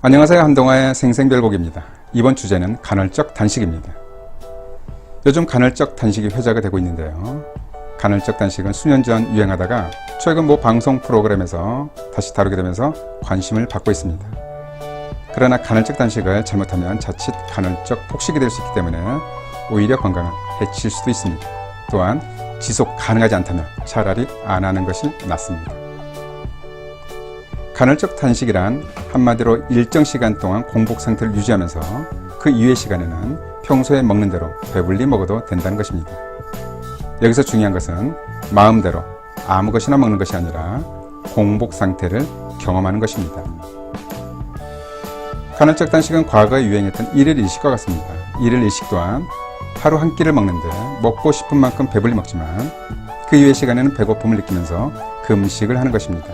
안녕하세요. 한동화의 생생별곡입니다. 이번 주제는 간헐적 단식입니다. 요즘 간헐적 단식이 회자가 되고 있는데요. 간헐적 단식은 수년 전 유행하다가 최근 모 방송 프로그램에서 다시 다루게 되면서 관심을 받고 있습니다. 그러나 간헐적 단식을 잘못하면 자칫 간헐적 폭식이 될 수 있기 때문에 오히려 건강을 해칠 수도 있습니다. 또한 지속 가능하지 않다면 차라리 안 하는 것이 낫습니다. 간헐적 단식이란 한마디로 일정 시간 동안 공복 상태를 유지하면서 그 이외의 시간에는 평소에 먹는 대로 배불리 먹어도 된다는 것입니다. 여기서 중요한 것은 마음대로 아무 것이나 먹는 것이 아니라 공복 상태를 경험하는 것입니다. 간헐적 단식은 과거에 유행했던 일일 일식과 같습니다. 일일 일식 또한 하루 한 끼를 먹는데 먹고 싶은 만큼 배불리 먹지만 그 이외의 시간에는 배고픔을 느끼면서 금식을 하는 것입니다.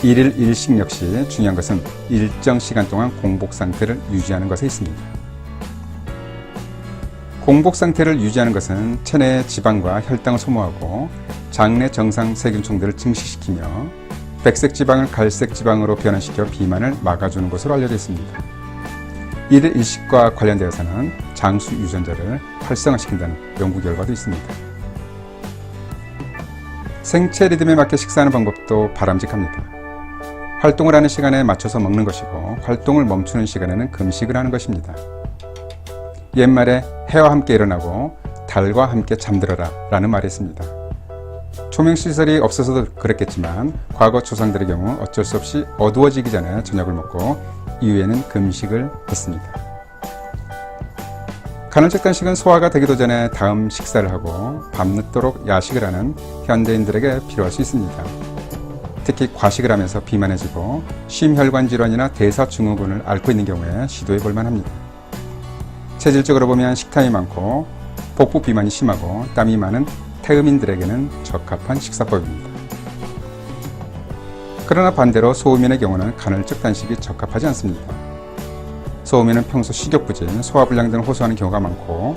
일일 일식 역시 중요한 것은 일정 시간 동안 공복 상태를 유지하는 것에 있습니다. 공복 상태를 유지하는 것은 체내의 지방과 혈당을 소모하고 장내 정상 세균총들을 증식시키며 백색 지방을 갈색 지방으로 변환시켜 비만을 막아주는 것으로 알려져 있습니다. 일일 일식과 관련되어서는 장수 유전자를 활성화시킨다는 연구 결과도 있습니다. 생체 리듬에 맞게 식사하는 방법도 바람직합니다. 활동을 하는 시간에 맞춰서 먹는 것이고 활동을 멈추는 시간에는 금식을 하는 것입니다. 옛말에 해와 함께 일어나고 달과 함께 잠들어라 라는 말이 있습니다. 조명시설이 없어서도 그랬겠지만 과거 조상들의 경우 어쩔 수 없이 어두워지기 전에 저녁을 먹고 이후에는 금식을 했습니다. 간헐적 단식은 소화가 되기도 전에 다음 식사를 하고 밤늦도록 야식을 하는 현대인들에게 필요할 수 있습니다. 특히 과식을 하면서 비만해지고 심혈관 질환이나 대사증후군을 앓고 있는 경우에 시도해 볼 만합니다. 체질적으로 보면 식탐이 많고 복부 비만이 심하고 땀이 많은 태음인들에게는 적합한 식사법입니다. 그러나 반대로 소음인의 경우는 간헐적 단식이 적합하지 않습니다. 소음인은 평소 식욕부진, 소화불량 등을 호소하는 경우가 많고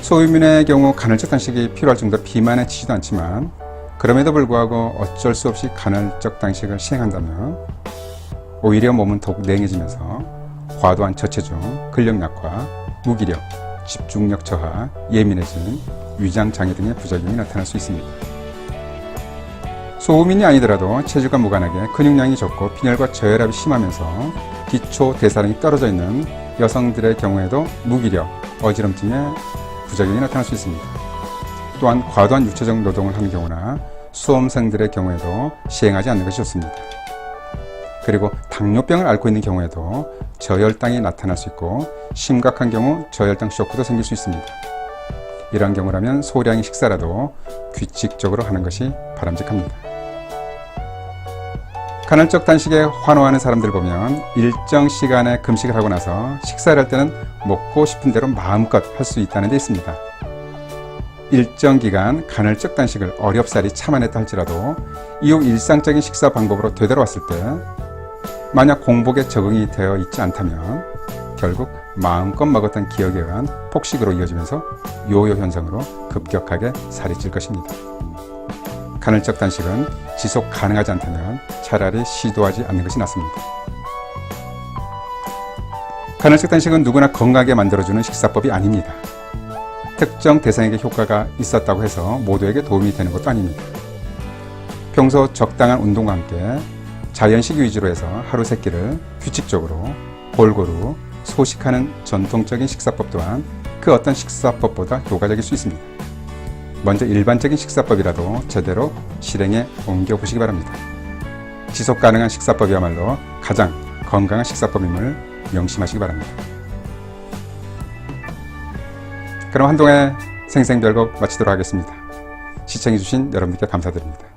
소음인의 경우 간헐적 단식이 필요할 정도로 비만해지지도 않지만 그럼에도 불구하고 어쩔 수 없이 간헐적 단식을 시행한다면 오히려 몸은 더욱 냉해지면서 과도한 저체중, 근력 약화, 무기력, 집중력 저하, 예민해짐, 위장장애 등의 부작용이 나타날 수 있습니다. 소음인이 아니더라도 체질과 무관하게 근육량이 적고 빈혈과 저혈압이 심하면서 기초 대사량이 떨어져 있는 여성들의 경우에도 무기력, 어지럼증의 부작용이 나타날 수 있습니다. 또한 과도한 육체적 노동을 하는 경우나 수험생들의 경우에도 시행하지 않는 것이 좋습니다. 그리고 당뇨병을 앓고 있는 경우에도 저혈당이 나타날 수 있고 심각한 경우 저혈당 쇼크도 생길 수 있습니다. 이러한 경우라면 소량의 식사라도 규칙적으로 하는 것이 바람직합니다. 간헐적 단식에 환호하는 사람들 보면 일정 시간에 금식을 하고 나서 식사를 할 때는 먹고 싶은 대로 마음껏 할 수 있다는 데 있습니다. 일정 기간 간헐적 단식을 어렵사리 참아냈다 할지라도 이후 일상적인 식사 방법으로 되돌아왔을 때 만약 공복에 적응이 되어 있지 않다면 결국 마음껏 먹었던 기억에 의한 폭식으로 이어지면서 요요 현상으로 급격하게 살이 찔 것입니다. 간헐적 단식은 지속 가능하지 않다면 차라리 시도하지 않는 것이 낫습니다. 간헐적 단식은 누구나 건강하게 만들어주는 식사법이 아닙니다. 특정 대상에게 효과가 있었다고 해서 모두에게 도움이 되는 것도 아닙니다. 평소 적당한 운동과 함께 자연식 위주로 해서 하루 3끼를 규칙적으로 골고루 소식하는 전통적인 식사법 또한 그 어떤 식사법보다 효과적일 수 있습니다. 먼저 일반적인 식사법이라도 제대로 실행에 옮겨보시기 바랍니다. 지속 가능한 식사법이야말로 가장 건강한 식사법임을 명심하시기 바랍니다. 그럼 한동화의 생생별곡 마치도록 하겠습니다. 시청해주신 여러분께 감사드립니다.